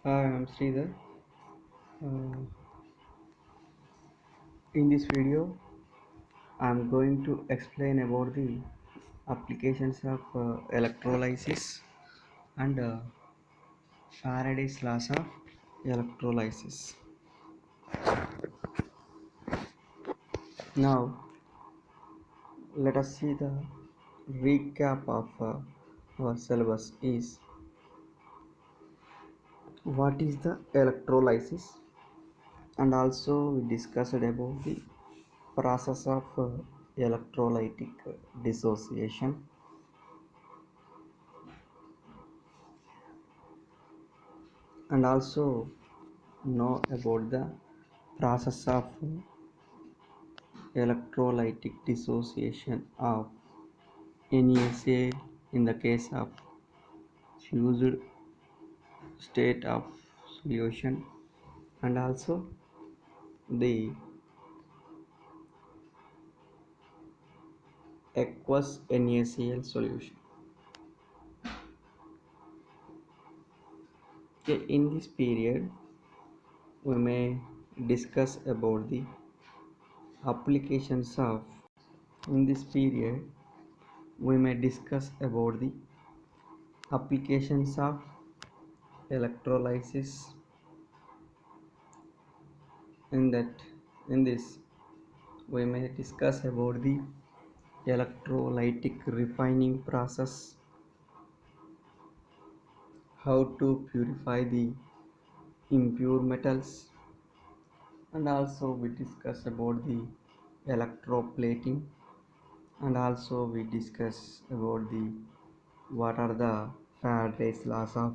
Hi, I'm Sridhar. Uh, in this video, I'm going to explain about the applications of electrolysis and Faraday's laws of electrolysis. Now, let us see the recap of our syllabus is what is the electrolysis, and also we discussed about the process of electrolytic dissociation, and also know about the process of electrolytic dissociation of NaCl in the case of fused state of solution, and also the aqueous NaCl solution. Okay, in this period we may discuss about the applications of in this period we may discuss about the applications of electrolysis. In this we may discuss about the electrolytic refining process, how to purify the impure metals, and also we discuss about the electroplating, and also we discuss about the what are the Faraday's laws of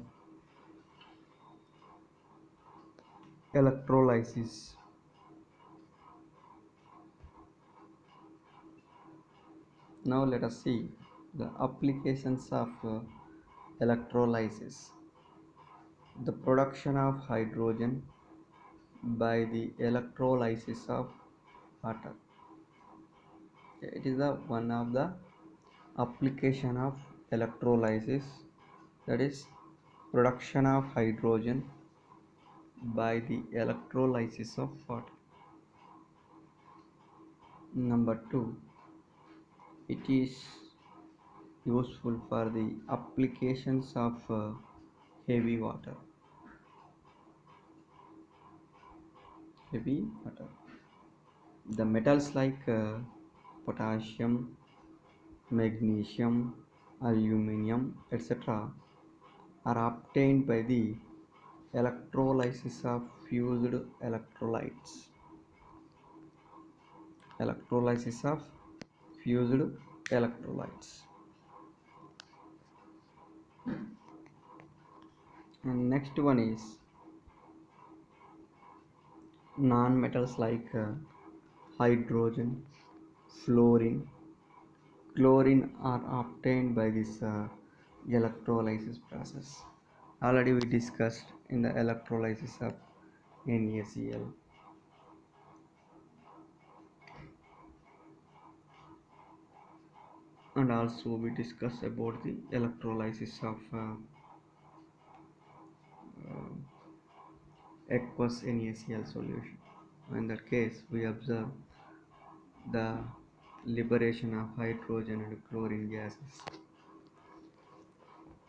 electrolysis. Now let us see the applications of electrolysis. The production of hydrogen by the electrolysis of water. It is the one of the application of electrolysis, that is production of hydrogen by the electrolysis of water. Number 2, it is useful for the applications of heavy water. Heavy water. The metals like potassium, magnesium, aluminum, etc. are obtained by the electrolysis of fused electrolytes. Electrolysis of fused electrolytes. And next one is non-metals like hydrogen, fluorine, chlorine are obtained by this electrolysis process. Already we discussed in the electrolysis of NaCl. And also we discuss about the electrolysis of aqueous NaCl solution. In that case, we observe the liberation of hydrogen and chlorine gases.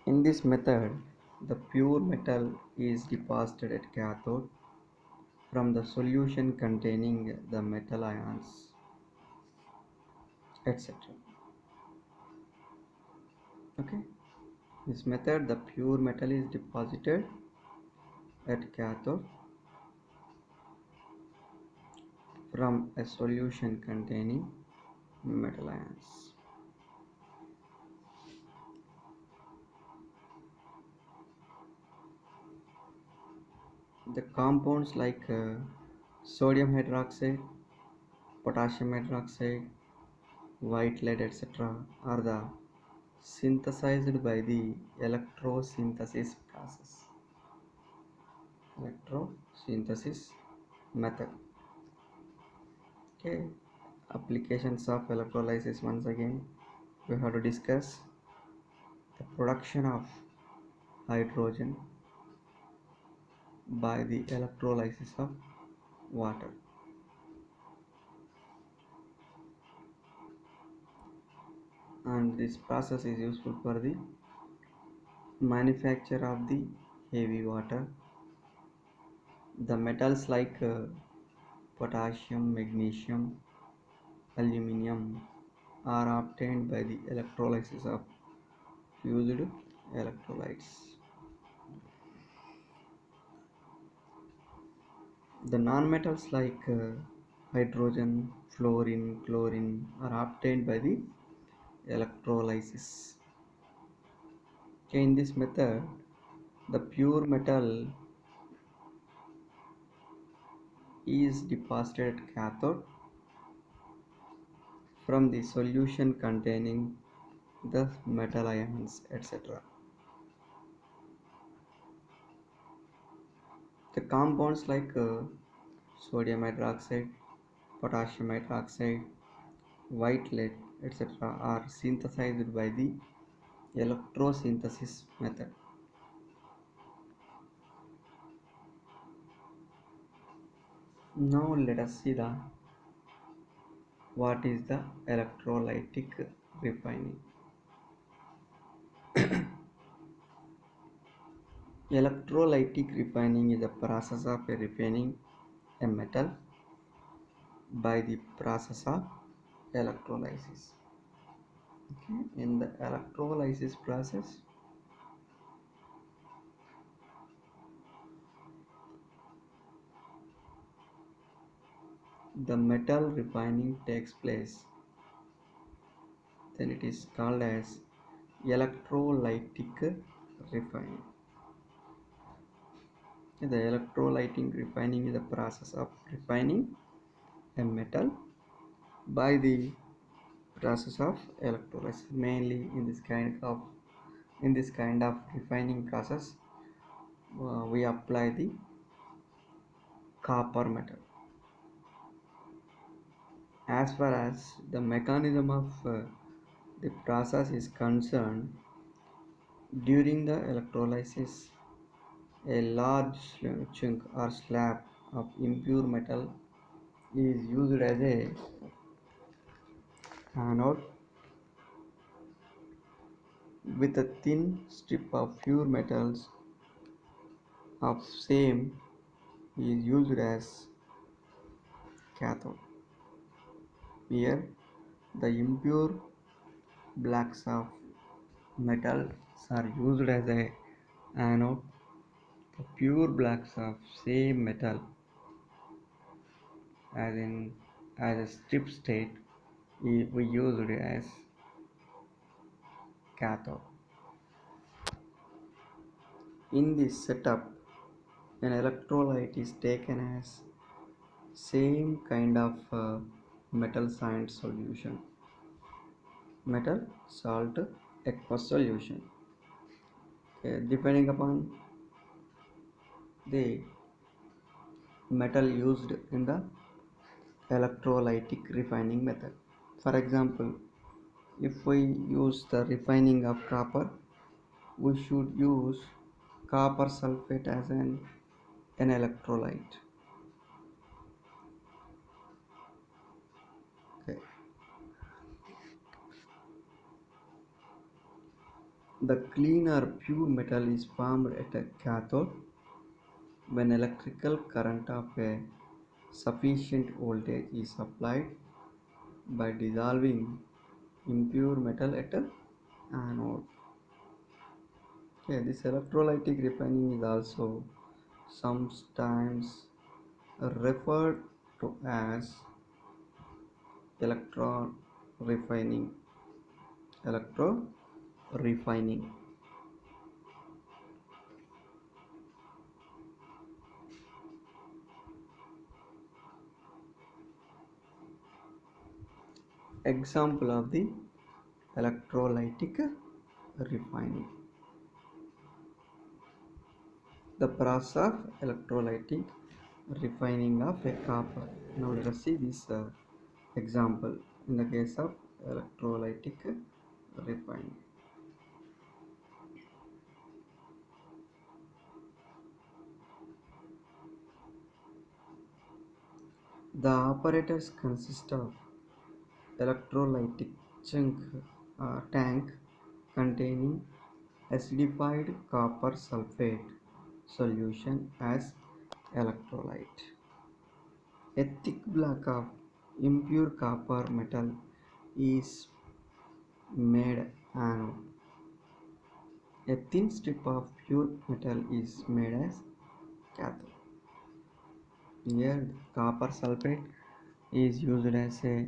In this method, the pure metal is deposited at cathode from the solution containing the metal ions, etc. Okay, this method, the pure metal is deposited at cathode from a solution containing metal ions. The compounds like sodium hydroxide, potassium hydroxide, white lead, etc. are the synthesized by the electrosynthesis process. Electrosynthesis method. Okay, applications of electrolysis. Once again, we have to discuss the production of hydrogen by the electrolysis of water. And this process is useful for the manufacture of the heavy water. The metals like potassium, magnesium, aluminum are obtained by the electrolysis of fused electrolytes. The nonmetals like hydrogen, fluorine, chlorine are obtained by the electrolysis. Okay, in this method, the pure metal is deposited at cathode from the solution containing the metal ions, etc. The compounds like sodium hydroxide, potassium hydroxide, white lead, etc. are synthesized by the electrosynthesis method. Now let us see the what is the electrolytic refining. Electrolytic refining is a process of refining a metal by the process of electrolysis. Okay. In the electrolysis process, the metal refining takes place. Then it is called as electrolytic refining. The electrolytic refining is the process of refining a metal by the process of electrolysis. Mainly in this kind of refining process, we apply the copper metal. As far as the mechanism of the process is concerned, during the electrolysis, a large chunk or slab of impure metal is used as a anode, with a thin strip of pure metals of same is used as cathode. Here, the impure blocks of metals are used as a anode. The pure blocks of same metal, as in as a strip state, we use it as cathode. In this setup, an electrolyte is taken as same kind of metal salt solution, metal salt aqueous solution. Okay, depending upon the metal used in the electrolytic refining method. For example, if we use the refining of copper, we should use copper sulfate as an electrolyte. Okay. The clean or pure metal is formed at a cathode when electrical current of a sufficient voltage is applied by dissolving impure metal at a anode. Okay, this electrolytic refining is also sometimes referred to as electron refining. Electro refining. Example of the electrolytic refining. The process of electrolytic refining of a copper. Now let us see this example in the case of electrolytic refining. The apparatus consists of electrolytic tank containing acidified copper sulfate solution as electrolyte. A thick block of impure copper metal is made anode. A thin strip of pure metal is made as cathode. Here, copper sulfate is used as a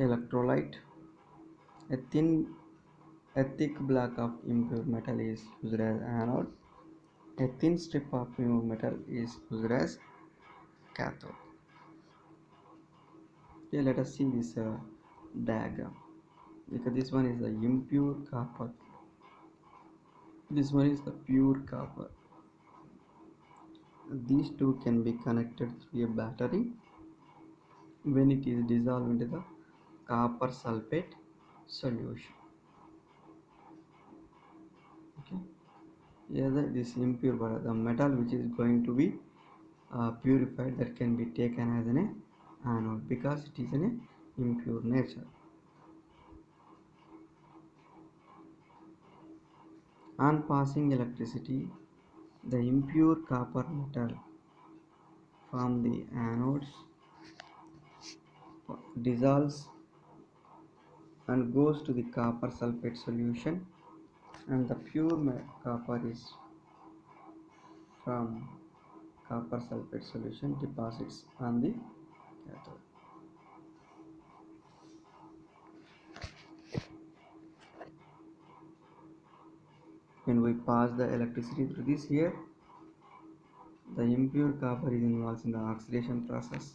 electrolyte. A thin, a thick block of impure metal is used as anode. A thin strip of pure metal is used as cathode. Okay, let us see this diagram. Because this one is the impure copper. This one is the pure copper. These two can be connected through a battery when it is dissolved into the copper sulfate solution. Okay, here this impure, but the metal which is going to be purified, that can be taken as an anode because it is an impure nature. On passing electricity, the impure copper metal from the anodes dissolves and goes to the copper sulfate solution, and the pure copper is from copper sulfate solution deposits on the cathode. When we pass the electricity through this here, the impure copper is involved in the oxidation process.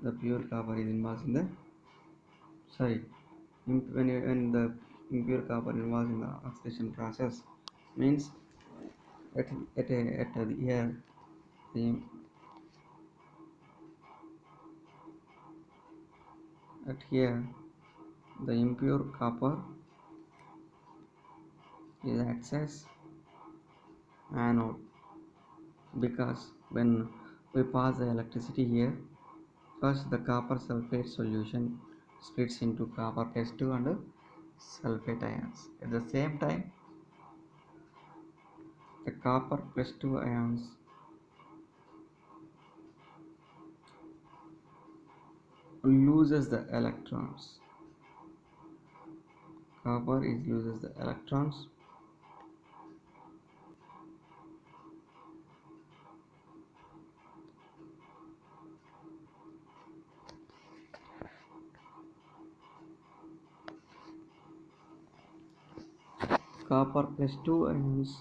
The pure copper is involved in the when the impure copper involved in the oxidation process, means at here the at here the impure copper is acts as anode, because when we pass the electricity here, first the copper sulfate solution splits into copper plus 2 and sulfate ions. At the same time, the copper plus 2 ions loses the electrons. Copper is loses the electrons. Copper plus 2 ions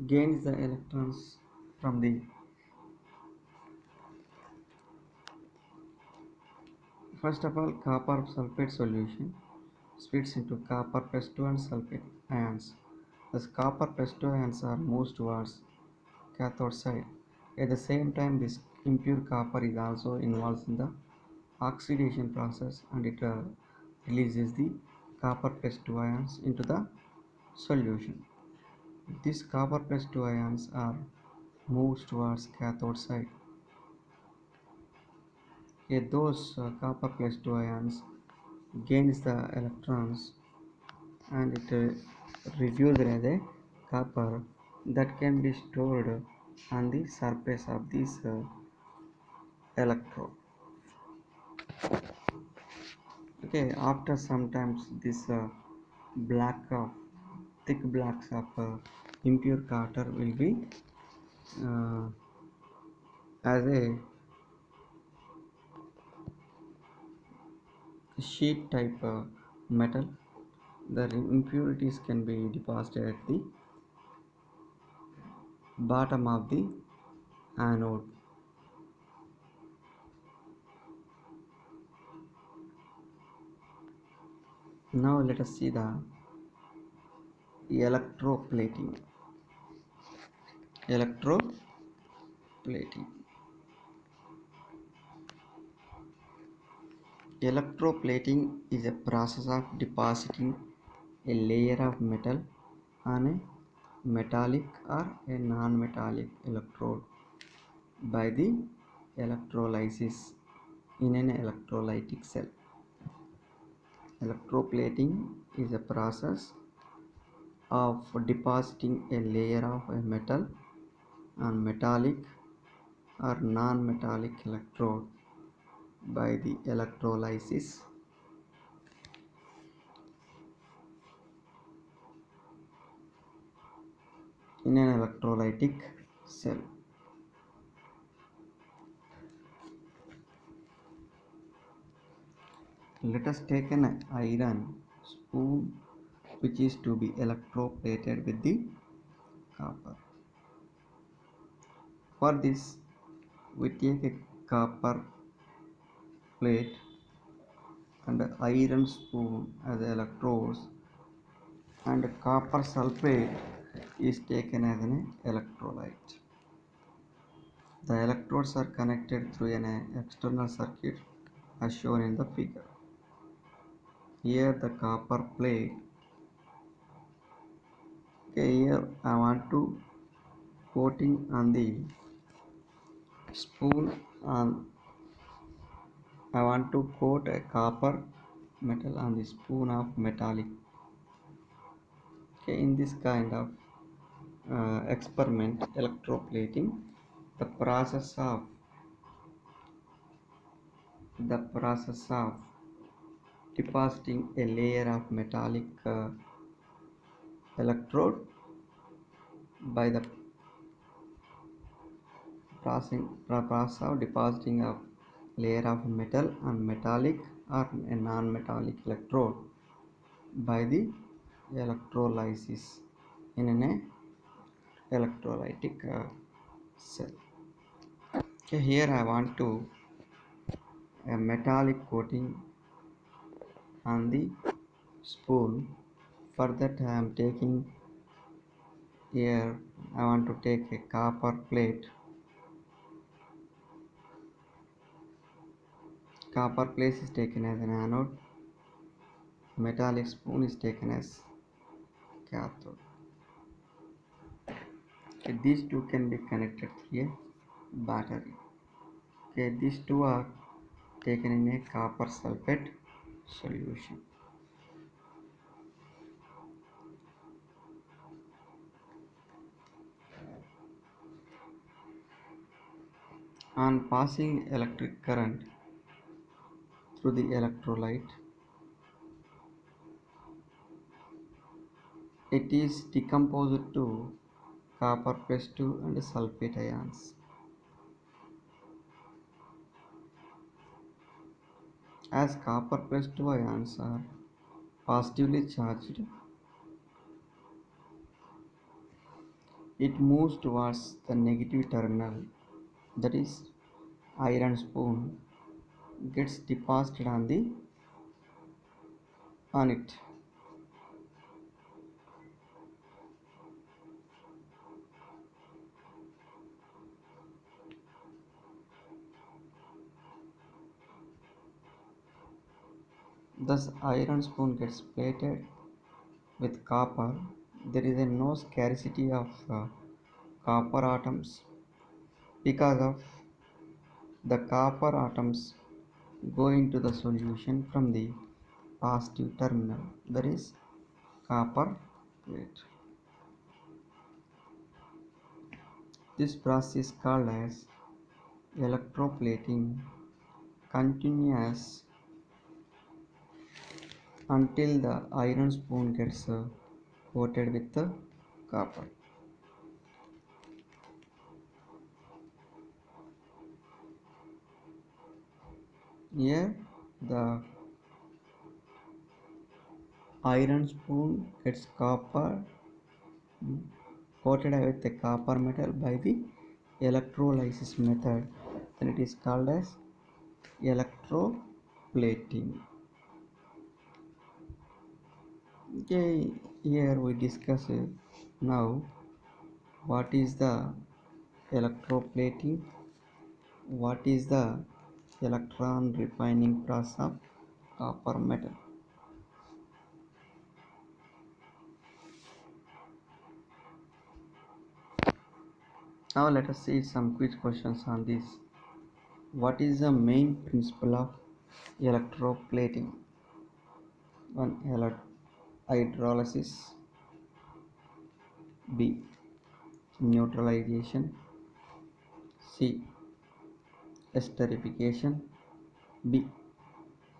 gains the electrons from the first of all copper sulfate solution splits into copper plus 2 and sulfate ions. Thus copper plus 2 ions are moved towards cathode side. At the same time, this impure copper is also involved in the oxidation process, and it releases the copper plus 2 ions into the solution. These copper plus 2 ions are moved towards cathode side. Those copper plus 2 ions gains the electrons, and it reduced as a copper that can be stored on the surface of this electrode. Okay, after sometimes this thick blocks of impure copper will be uh, as a sheet type metal. The impurities can be deposited at the bottom of the anode. Now let us see the electroplating. Electroplating. Electroplating is a process of depositing a layer of metal on a metallic or a non-metallic electrode by the electrolysis in an electrolytic cell. Electroplating is a process of depositing a layer of a metal on metallic or non-metallic electrode by the electrolysis in an electrolytic cell. Let us take an iron spoon which is to be electroplated with the copper. For this, we take a copper plate and iron spoon as electrodes, and copper sulfate is taken as an electrolyte. The electrodes are connected through an external circuit as shown in the figure. Here the copper plate. Okay, here I want to coating on the spoon on I want to coat a copper metal on the spoon of metallic. Okay, in this kind of experiment electroplating, the process of depositing a layer of metallic electrode by the process of depositing a layer of metal on metallic or a non-metallic electrode by the electrolysis in an electrolytic cell. Okay, here I want to a metallic coating on the spoon. For that I am taking here I want to take a copper plate. Copper plate is taken as an anode. Metallic spoon is taken as cathode. Okay, these two can be connected through a battery. Okay, these two are taken in a copper sulfate solution. On passing electric current through the electrolyte, it is decomposed to copper plus 2 and sulfate ions. As copper plus 2 ions are positively charged, it moves towards the negative terminal, that is, iron spoon gets deposited on it. Thus, iron spoon gets plated with copper. There is no scarcity of copper atoms because of the copper atoms go into the solution from the positive terminal, that is copper plate. This process is called as electroplating, continuous until the iron spoon gets coated with the copper. Here the iron spoon gets copper coated with the copper metal by the electrolysis method, then it is called as electroplating. Okay, here we discuss now what is the electroplating, what is the electron refining process of copper metal. Now let us see some quick questions on this. What is the main principle of electroplating? One, hydrolysis. B, neutralization. C, esterification. B,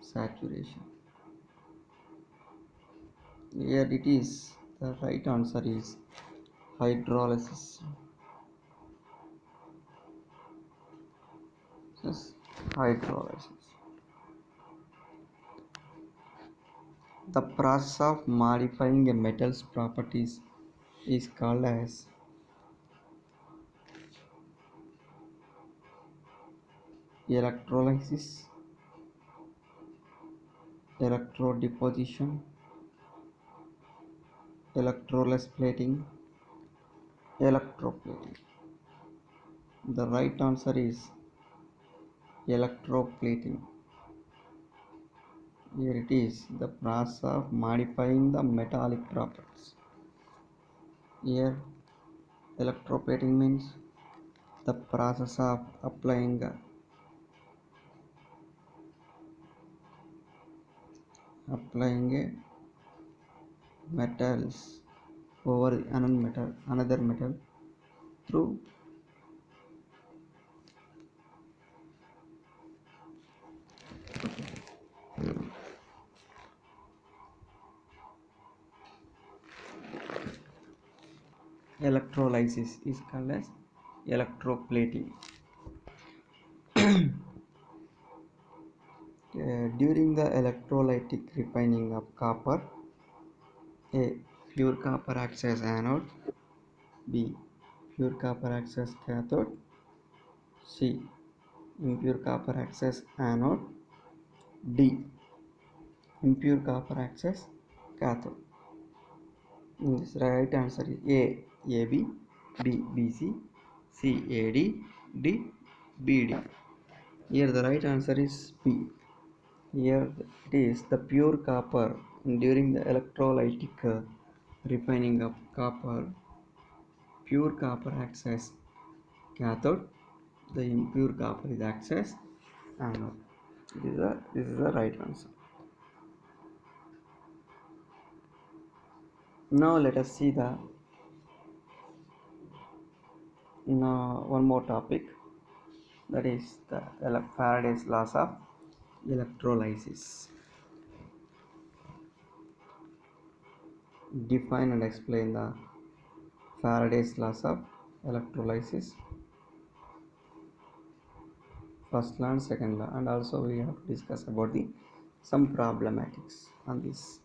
saturation. Here it is. The right answer is hydrolysis. Yes, hydrolysis. The process of modifying a metal's properties is called as electrolysis, electrodeposition, electroless plating, electroplating. The right answer is electroplating. Here it is, the process of modifying the metallic properties. Here, electroplating means the process of applying a metals over another metal through electrolysis is called as electroplating. During the electrolytic refining of copper, A. Pure copper acts as anode. B. Pure copper acts as cathode. C. Impure copper acts as anode. D. Impure copper acts as cathode. This right answer is A. AB, B. BC, C. AD, D. BD. Here the right answer is B. Here it is the pure copper during the electrolytic refining of copper. Pure copper acts as cathode, the impure copper is acts as anode. This is the right answer. Now let us see the one more topic, that is the Faraday's laws of electrolysis. Define and explain the Faraday's laws of electrolysis. First law and second law, and also we have to discuss about the some problematics on this.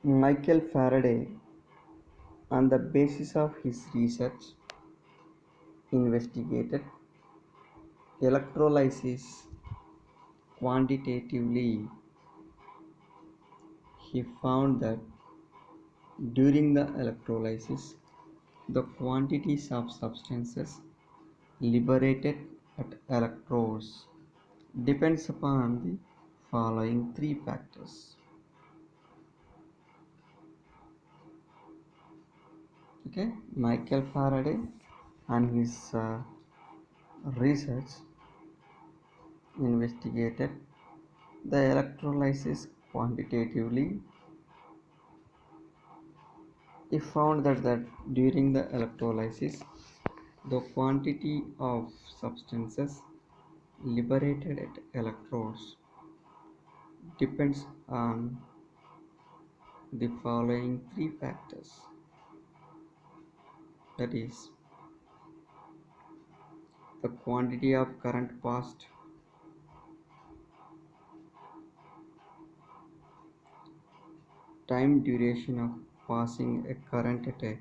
Michael Faraday, on the basis of his research, investigated electrolysis quantitatively. He found that during the electrolysis, the quantities of substances liberated at electrodes depends upon the following three factors. Okay, Michael Faraday and his research investigated the electrolysis quantitatively. He found that during the electrolysis, the quantity of substances liberated at electrodes depends on the following three factors. That is, the quantity of current passed, time duration of passing a current at a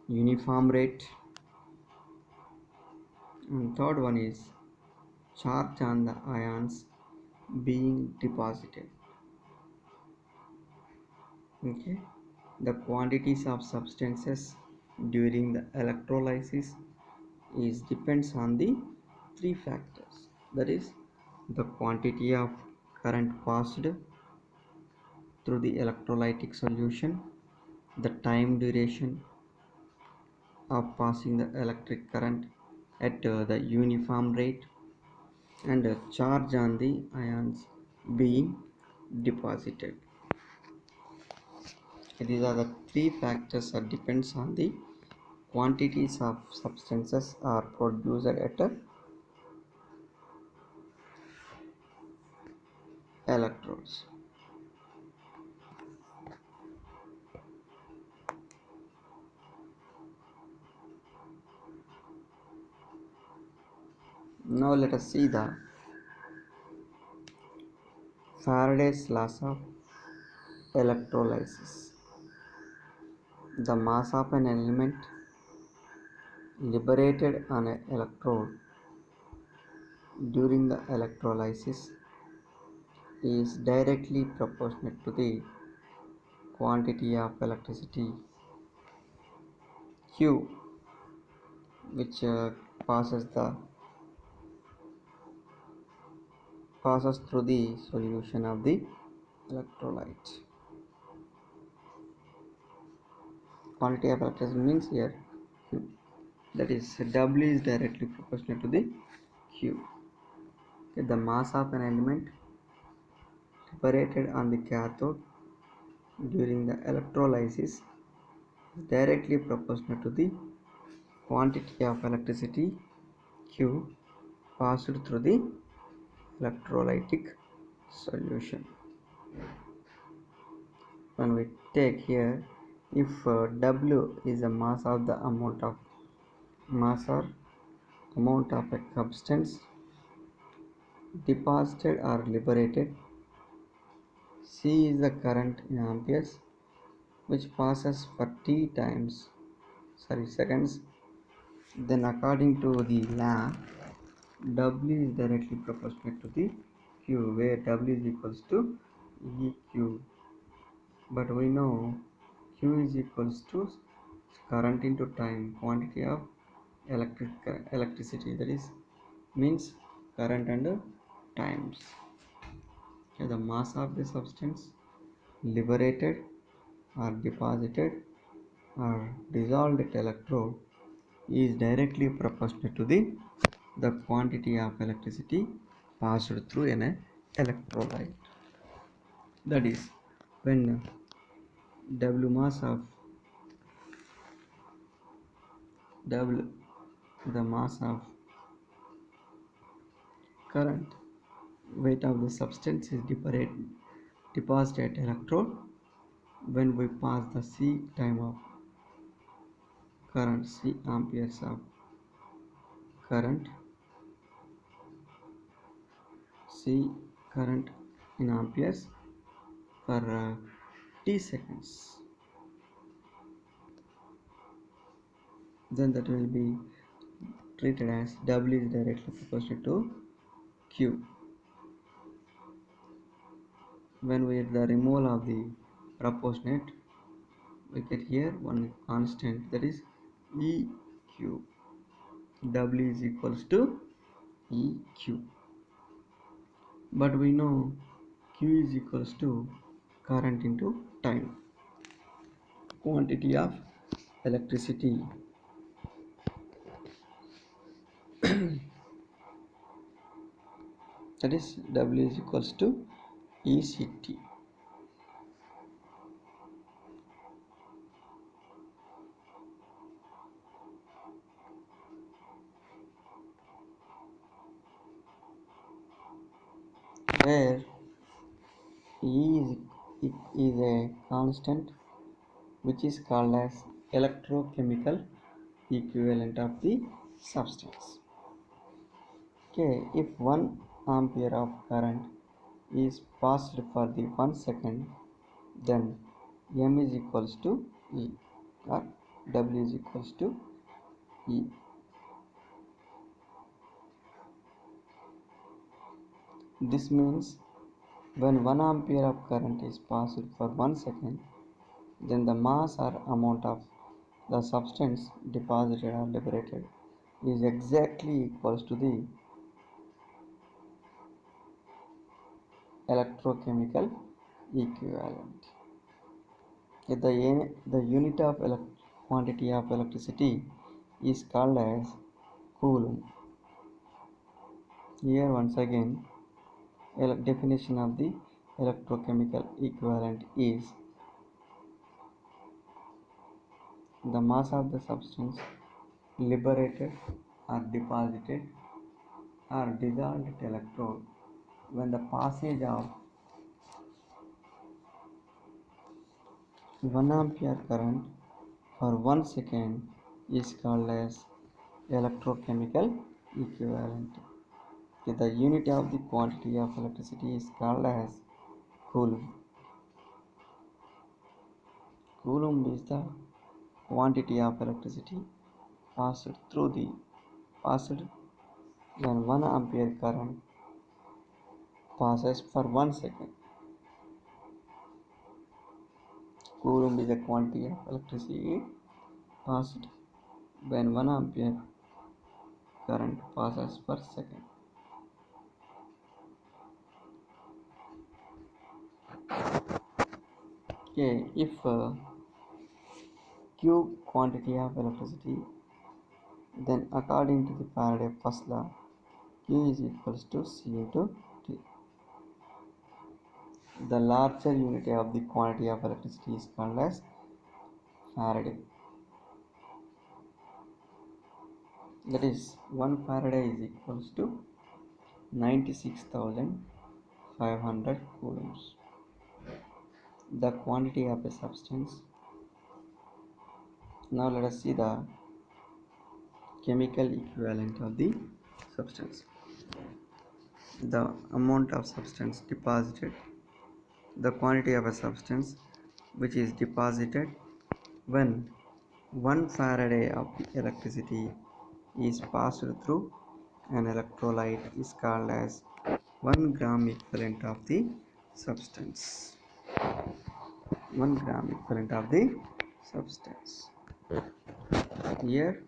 uniform rate, and third one is charge on the ions being deposited. Okay, the quantities of substances during the electrolysis is depends on the three factors, that is the quantity of current passed through the electrolytic solution, the time duration of passing the electric current at the uniform rate, and a charge on the ions being deposited. These are the three factors that depends on the quantities of substances are produced at a electrodes. Now let us see the Faraday's laws of electrolysis. The mass of an element liberated on an electrode during the electrolysis is directly proportionate to the quantity of electricity Q which passes the passes through the solution of the electrolyte. Quantity of electricity means here Q. That is W is directly proportional to the Q. Okay, the mass of an element liberated on the cathode during the electrolysis is directly proportional to the quantity of electricity Q passed through the electrolytic solution. When we take here, if W is the mass of the mass or amount of a substance deposited or liberated, C is the current in amperes which passes for T seconds, then according to the law W is directly proportional to the Q where W is equals to EQ, but we know Q is equals to current into time, quantity of electricity, that is means current and times. Okay, the mass of the substance liberated or deposited or dissolved at electrode is directly proportional to the quantity of electricity passed through an electrolyte. That is when W mass of W the mass of current weight of the substance is deposited at electrode when we pass the C time of current, C amperes of current, C current in amperes for T seconds, then that will be treated as W is directly proportional to Q. When we the removal of the proportionate, we get here one constant, that is EQ. W is equals to EQ, but we know Q is equals to current into time, quantity of electricity that is W is equals to ECT. Where E is a constant which is called as electrochemical equivalent of the substance. Okay, if 1 ampere of current is passed for the 1 second, then M is equals to E or W is equals to E. This means when 1 ampere of current is passed for 1 second, then the mass or amount of the substance deposited or liberated is exactly equals to the electrochemical equivalent. The unit of quantity of electricity is called as coulomb. Here once again, definition of the electrochemical equivalent is the mass of the substance liberated or deposited or dissolved at electrode when the passage of 1 ampere current for 1 second is called as electrochemical equivalent. The unit of the quantity of electricity is called as coulomb. Coulomb is the quantity of electricity passed when 1 ampere current passes for 1 second. Coulomb is the quantity of electricity passed when 1 ampere current passes per second. Okay, if Q quantity of electricity, then according to the Faraday first law, Q is equals to C into T. The larger unit of the quantity of electricity is called as Faraday. That is 1 Faraday is equals to 96,500 coulombs. The quantity of a substance. Now let us see the chemical equivalent of the substance. The amount of substance deposited, the quantity of a substance which is deposited when 1 Faraday of electricity is passed through an electrolyte is called as 1 gram equivalent of the substance. 1 gram equivalent of the substance. Here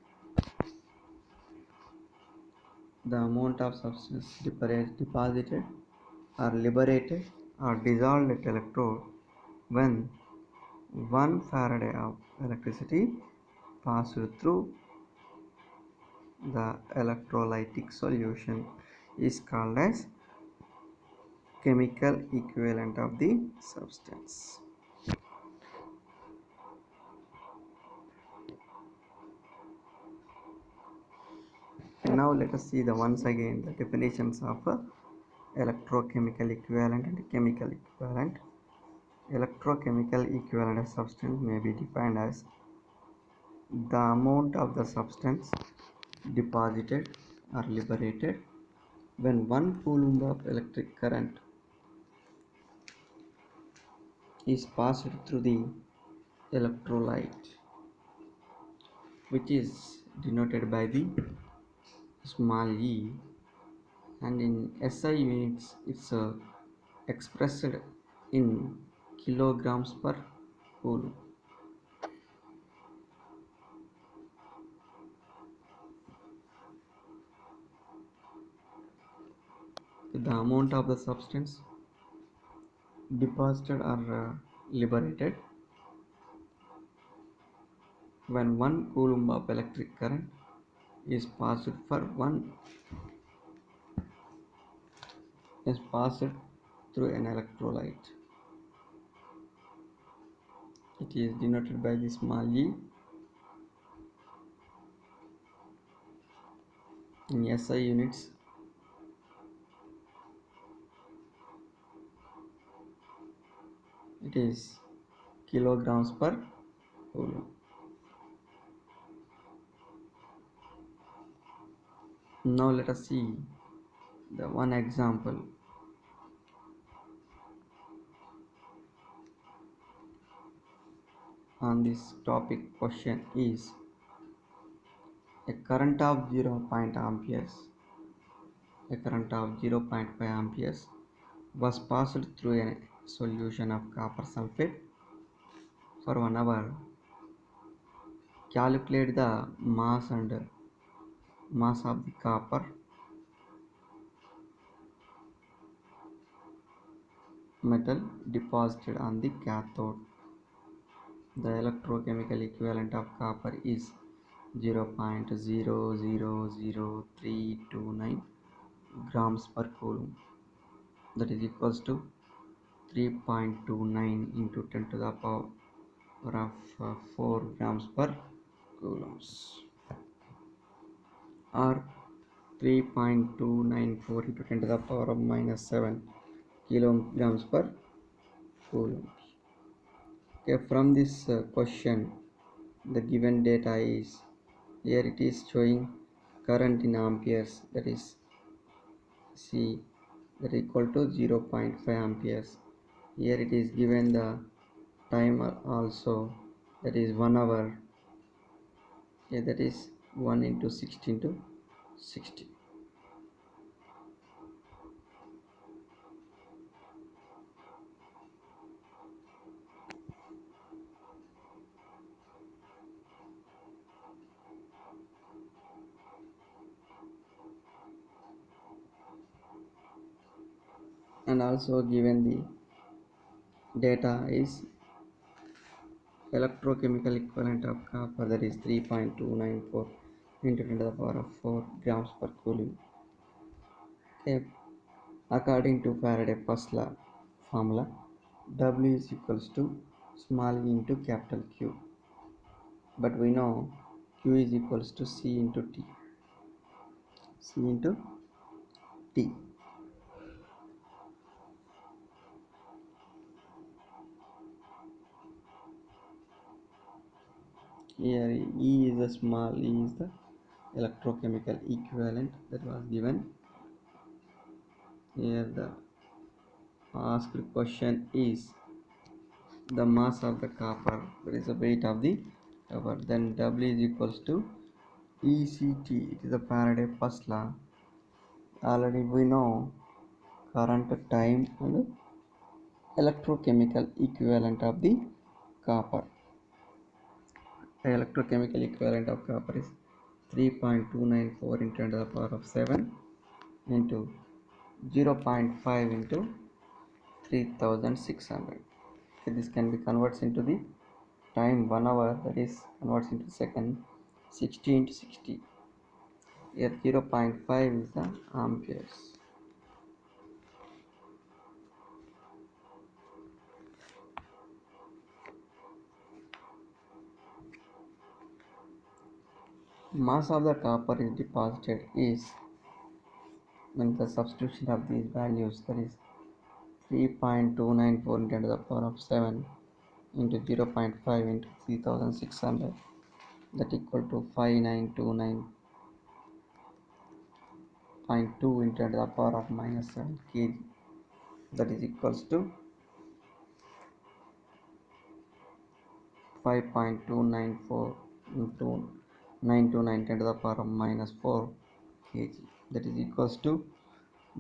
the amount of substance deposited or liberated or dissolved at electrode when 1 Faraday of electricity passed through the electrolytic solution is called as chemical equivalent of the substance. Now let us see once again the definitions of electrochemical equivalent and chemical equivalent. Electrochemical equivalent of substance may be defined as the amount of the substance deposited or liberated when 1 coulomb of electric current is passed through the electrolyte, which is denoted by the small e, and in SI units it's expressed in kilograms per coulomb. The amount of the substance deposited or liberated when 1 coulomb of electric current is passed through an electrolyte. It is denoted by the small e. In SI units, it is kilograms per coulomb. Now let us see the one example. On this topic question is a current of 0.5 amperes was passed through a solution of copper sulfate for 1 hour. Calculate the mass of the copper metal deposited on the cathode. The electrochemical equivalent of copper is 0.000329 grams per coulomb. That is equals to 3.29 into 10 to the power of 4 grams per coulombs, or 3.294 into 10 to the power of minus 7 kilograms per coulomb. Okay, from this question, the given data is, here it is showing current in amperes, that is C, that is equal to 0.5 amperes. Here it is given the timer also, that is 1 hour. Yeah, that is 1 into 16 to 60. And also given the data is electrochemical equivalent of copper, that is 3.294 into 10 to the power of 4 grams per coulomb. Okay. According to Faraday first law formula, W is equals to small e into capital Q. But we know Q is equals to C into T. C into T. Here E is the small e is the electrochemical equivalent that was given. Here the asked question is the mass of the copper, that is the weight of the copper. Then W is equals to ECT. It is the Faraday first law. Already we know current, time, and electrochemical equivalent of the copper. The electrochemical equivalent of copper is 3.294 into 10 to the power of 7 into 0.5 into 3600. Okay, this can be converted into the time 1 hour, that is converts into second, 60 into 60. Here 0.5 is the amperes. Mass of the copper is deposited is, when the substitution of these values, that is 3.294 into the power of 7 into 0.5 into 3600, that equal to 5929.2 into the power of minus 7 kg, that is equals to 5.294 into 929 to the power of minus 4 kg, that is equals to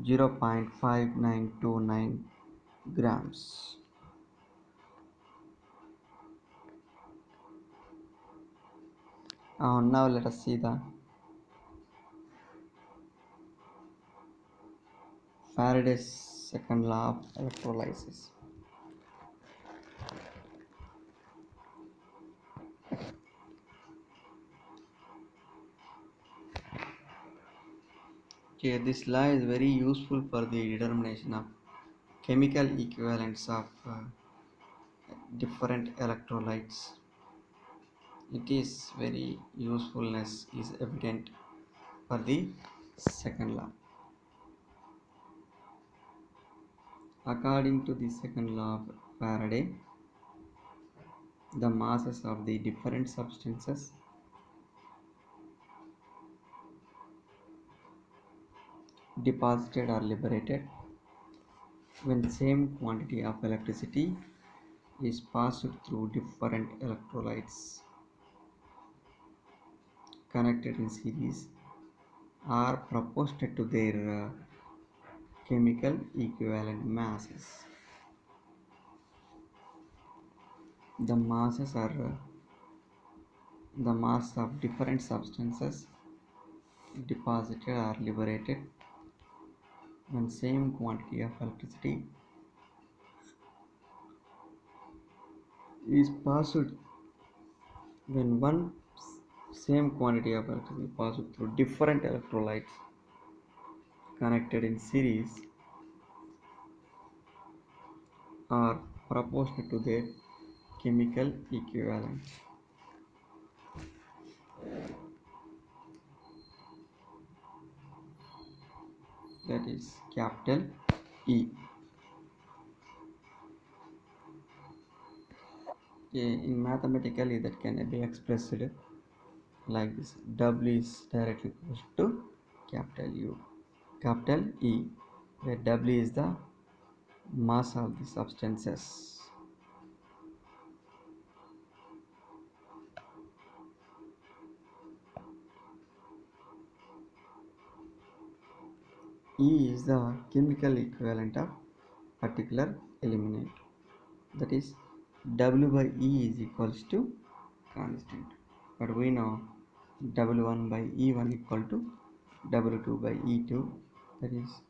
0.5929 grams. Now let us see the Faraday's second law of electrolysis. Okay, this law is very useful for the determination of chemical equivalents of different electrolytes. It is very usefulness is evident for the second law. According to the second law of Faraday, the masses of the different substances deposited or liberated when same quantity of electricity is passed through different electrolytes connected in series are proportional to their chemical equivalent masses. The masses are the mass of different substances deposited or liberated when same quantity of electricity is passed when one same quantity of electricity passed through different electrolytes connected in series are proportional to their chemical equivalent. That is capital E. In mathematically that can be expressed like this. W is directly proportional to capital U. Capital E, where W is the mass of the substances. E is the chemical equivalent of particular element. That is W by E is equals to constant. But we know W1 by E1 equal to W2 by E2. That is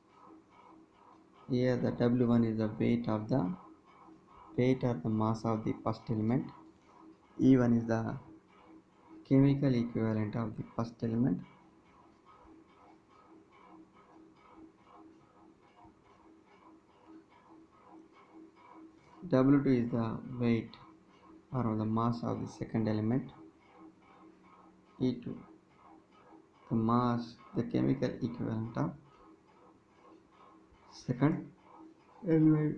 here the W1 is the weight or the mass of the first element. E1 is the chemical equivalent of the first element. W2 is the weight or the mass of the second element. E2 the mass, the chemical equivalent of second element.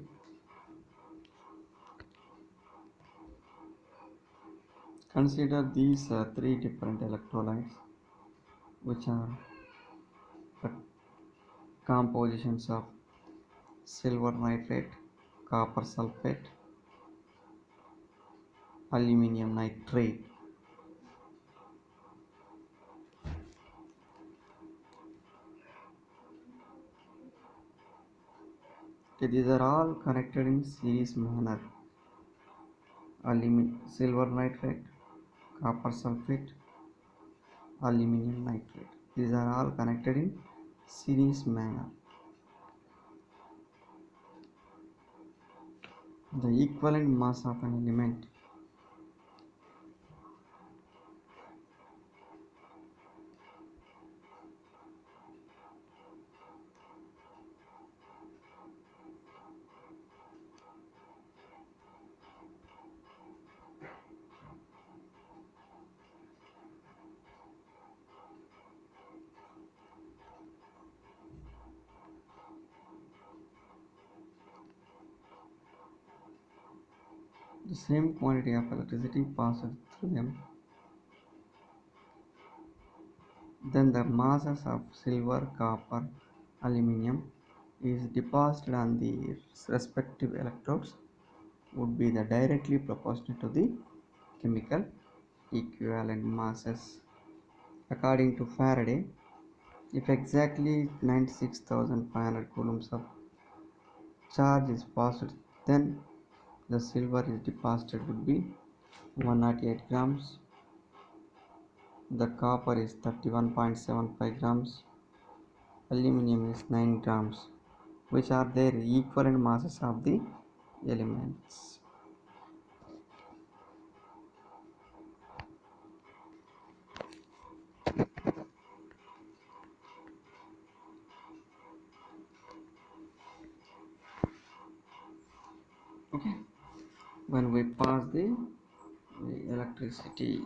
Consider these three different electrolytes which are the compositions of silver nitrate, copper sulfate, aluminum nitrate. Okay, these are all connected in series manner. Silver nitrate, copper sulfate, aluminum nitrate. These are all connected in series manner. The equivalent mass of an element the same quantity of electricity passes through them, then the masses of silver, copper, aluminum is deposited on the respective electrodes would be the directly proportional to the chemical equivalent masses. According to Faraday, if exactly 96,500 coulombs of charge is passed, then the silver is deposited would be 108 grams, the copper is 31.75 grams, aluminum is 9 grams, which are their equivalent masses of the elements. Okay, when we pass the electricity,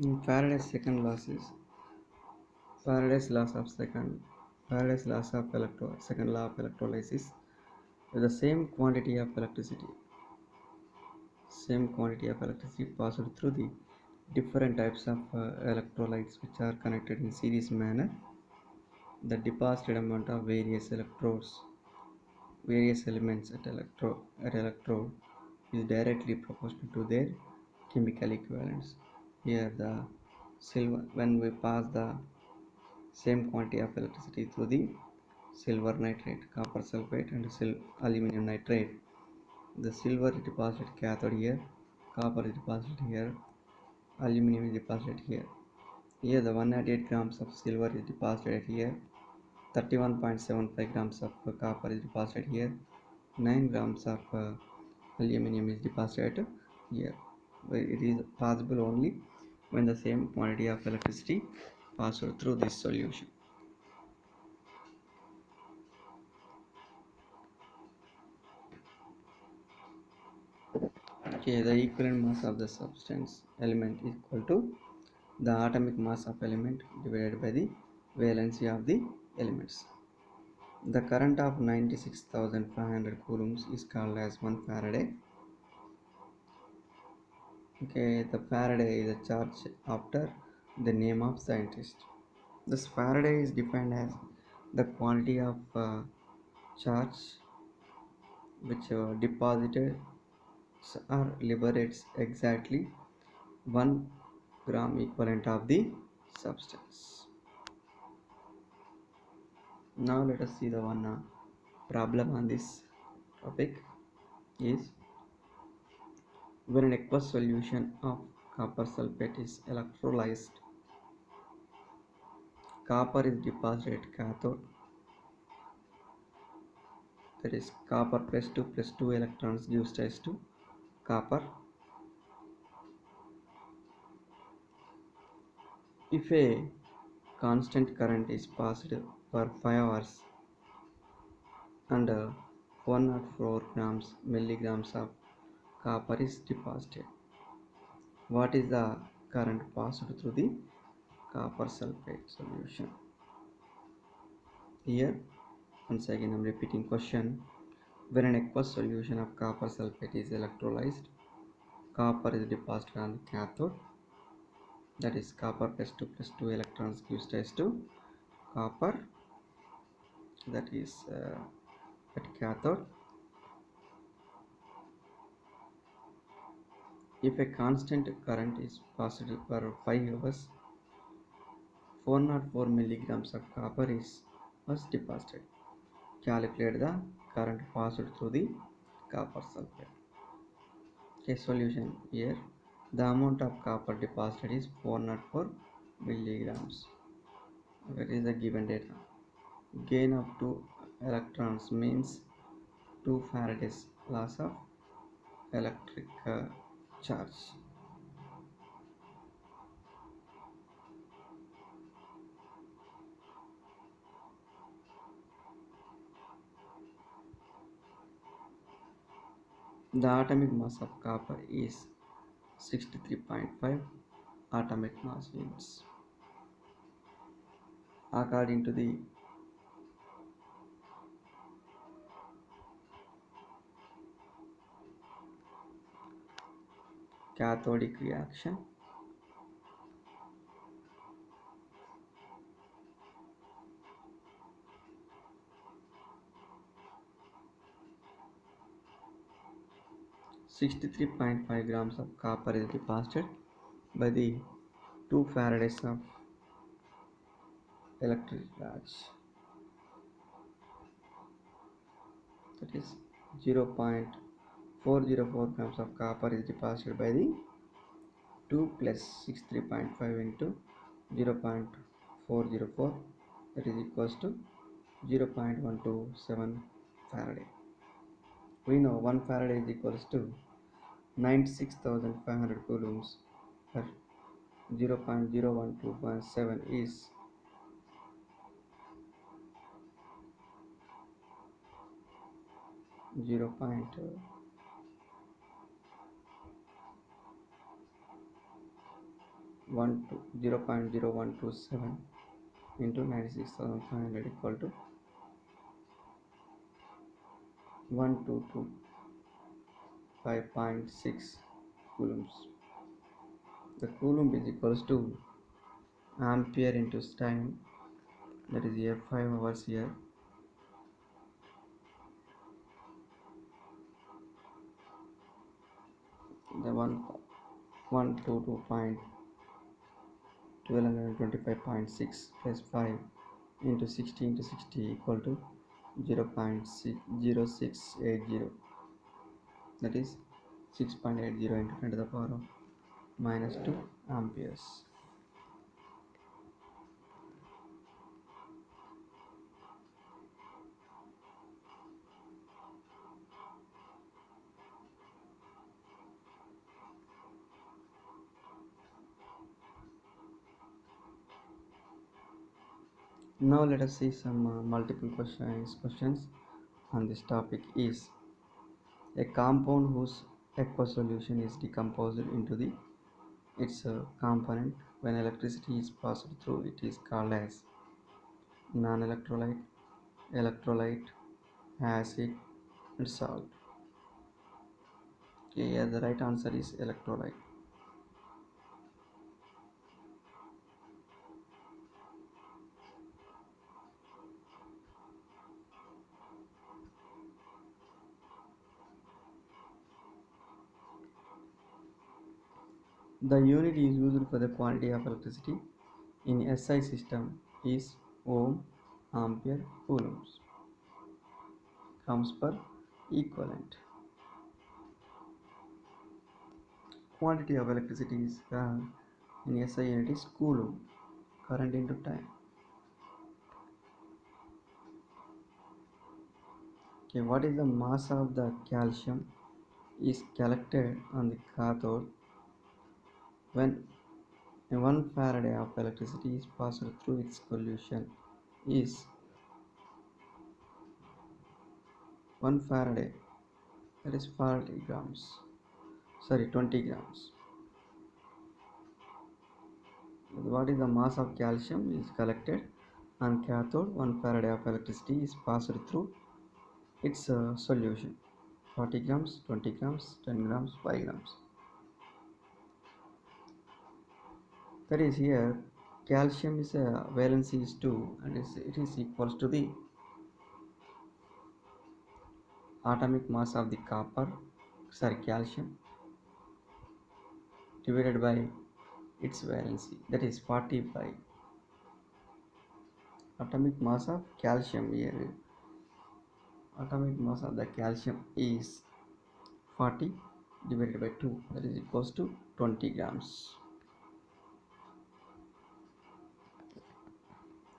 in Faraday's second law is Faraday's laws of second law of electrolysis. With the same quantity of electricity passed through the different types of electrolytes which are connected in series manner, the deposited amount of various elements at electrode is directly proportional to their chemical equivalents. Here the silver, when we pass the same quantity of electricity through the silver nitrate, copper sulfate and aluminum nitrate, the silver is deposited cathode here, copper is deposited here, aluminum is deposited here. Here the 108 grams of silver is deposited here, 31.75 grams of copper is deposited here, 9 grams of aluminum is deposited here. It is possible only when the same quantity of electricity passed through this solution. Okay, the equivalent mass of the substance element is equal to the atomic mass of element divided by the valency of the elements. The current of 96,500 coulombs is called as 1 Faraday. Okay, the Faraday is a charge after the name of scientist. This Faraday is defined as the quantity of charge which deposited or liberates exactly 1 gram equivalent of the substance. Now let us see the one problem on this topic is when an aqueous solution of copper sulfate is electrolyzed, copper is deposited at cathode, that is copper plus 2 electrons gives rise to copper. If a constant current is passed for 5 hours and 104 grams milligrams of copper is deposited, what is the current passed through the copper sulfate solution? Here once again I am repeating question. When an aqueous solution of copper sulfate is electrolyzed, copper is deposited on the cathode, that is copper plus 2 electrons gives rise to copper, that is at cathode. If a constant current is passed for 5 hours, 404 milligrams of copper was deposited. Calculate the current passed through the copper sulfate. Okay, solution here. The amount of copper deposited is 404 milligrams. That is the given data. Gain of 2 electrons means 2 Faraday's loss of electric charge. The atomic mass of copper is 63.5 atomic mass units. According to the cathodic reaction, (63.5 grams of copper is deposited by the 2 Faradays of electric charge, that is 0.404 grams of copper is deposited by the 2 plus 63.5 into 0.404, that is equals to 0.127 Faraday. We know 1 Faraday is equals to 96,500 coulombs, or 0.0127 is 0.0127 into 96,500 equal to 1225.6 coulombs. The coulomb is equals to ampere into time, that is here 5 hours here. The 122.1225.6 plus 5 into 60 into 60 equal to 0.0680, that is 6.80 into 10 to the power of minus 2 amperes. Now let us see some multiple questions on this topic is a compound whose aqueous solution is decomposed into the its component when electricity is passed through it is called as non-electrolyte, electrolyte, acid, and salt. Okay, yeah, the right answer is electrolyte. The unit is used for the quantity of electricity in SI system is ohm, ampere, coulombs, comes per equivalent. Quantity of electricity is in SI unit is coulomb, current into time. Okay, what is the mass of the calcium is collected on the cathode when 1 Faraday of electricity is passed through its solution is 1 Faraday, that is 40 grams, sorry 20 grams. What is the mass of calcium is collected on cathode 1 Faraday of electricity is passed through its solution 40 grams, 20 grams, 10 grams, 5 grams. That is here calcium is a valency is 2 and it is equals to the atomic mass of the calcium divided by its valency, that is 40 by atomic mass of calcium here. Atomic mass of the calcium is 40 divided by 2, that is equals to 20 grams.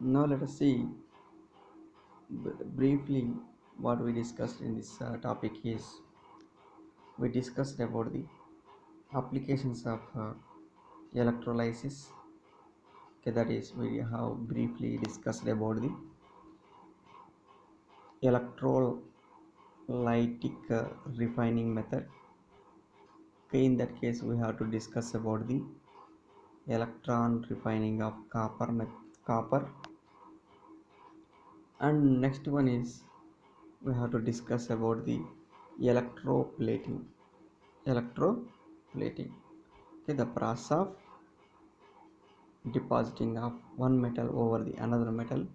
Now let us see briefly what we discussed in this topic is we discussed about the applications of electrolysis. Okay, that is we have briefly discussed about the electrolytic refining method. Okay, in that case we have to discuss about the electron refining of copper, and next one is we have to discuss about the electroplating. Okay, the process of depositing of one metal over the another metal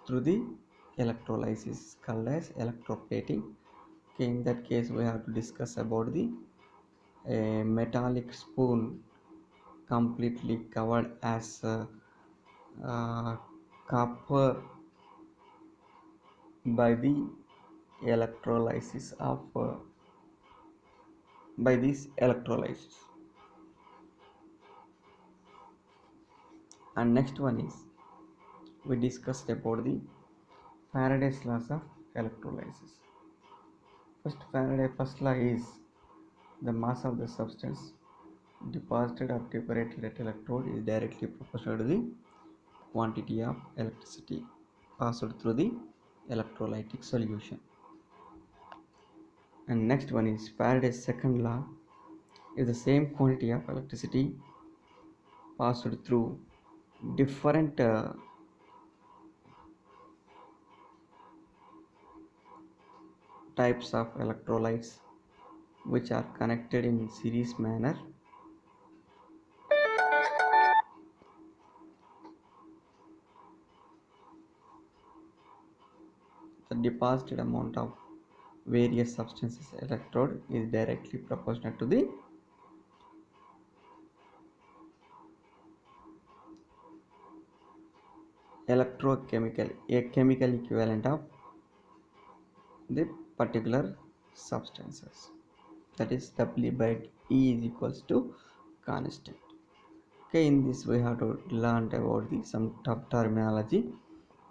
through the electrolysis is called as electroplating. Okay, in that case we have to discuss about the metallic spoon completely covered as uh, copper by the electrolysis of by this electrolysis. And next one is we discussed about the Faraday's laws of electrolysis. First law is the mass of the substance deposited or separated at electrode is directly proportional to the quantity of electricity passed through the electrolytic solution. And next one is Faraday's second law. If the same quantity of electricity passed through different types of electrolytes which are connected in series manner, the deposited amount of various substances electrode is directly proportional to the chemical equivalent of the particular substances, that is W by E is equals to constant. Okay, in this we have to learn about the some terminology,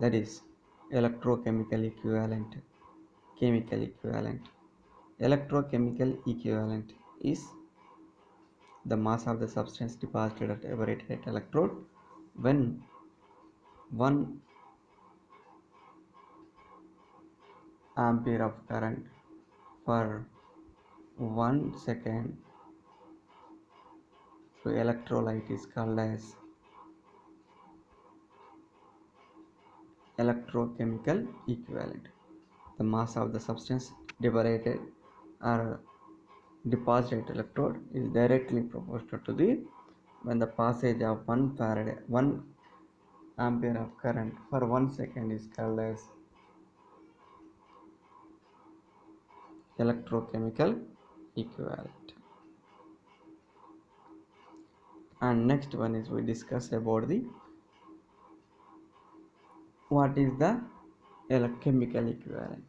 that is electrochemical equivalent, chemical equivalent. Electrochemical equivalent is the mass of the substance deposited at evaporated at electrode when one ampere of current for 1 second through electrolyte is called as electrochemical equivalent. The mass of the substance liberated or deposited electrode is directly proportional to the when the passage of 1 ampere of current for 1 second is called as electrochemical equivalent. And next one is we discuss about the what is the chemical equivalent.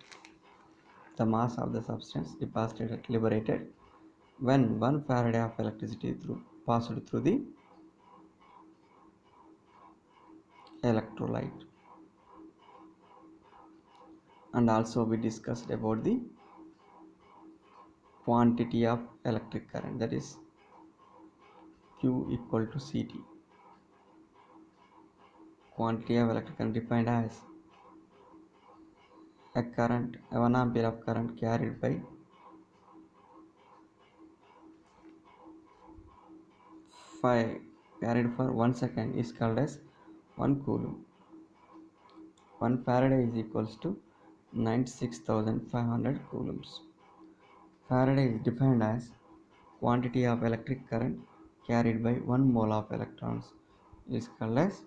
The mass of the substance deposited liberated when 1 Faraday of electricity passed through the electrolyte. And also we discussed about the quantity of electric current, that is Q equal to Ct. Quantity of electric current defined as a current 1 ampere of current carried for 1 second is called as 1 coulomb. 1 Faraday is equals to 96,500 coulombs. Faraday is defined as quantity of electric current carried by 1 mole of electrons is called as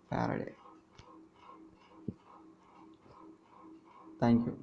Faraday. Thank you.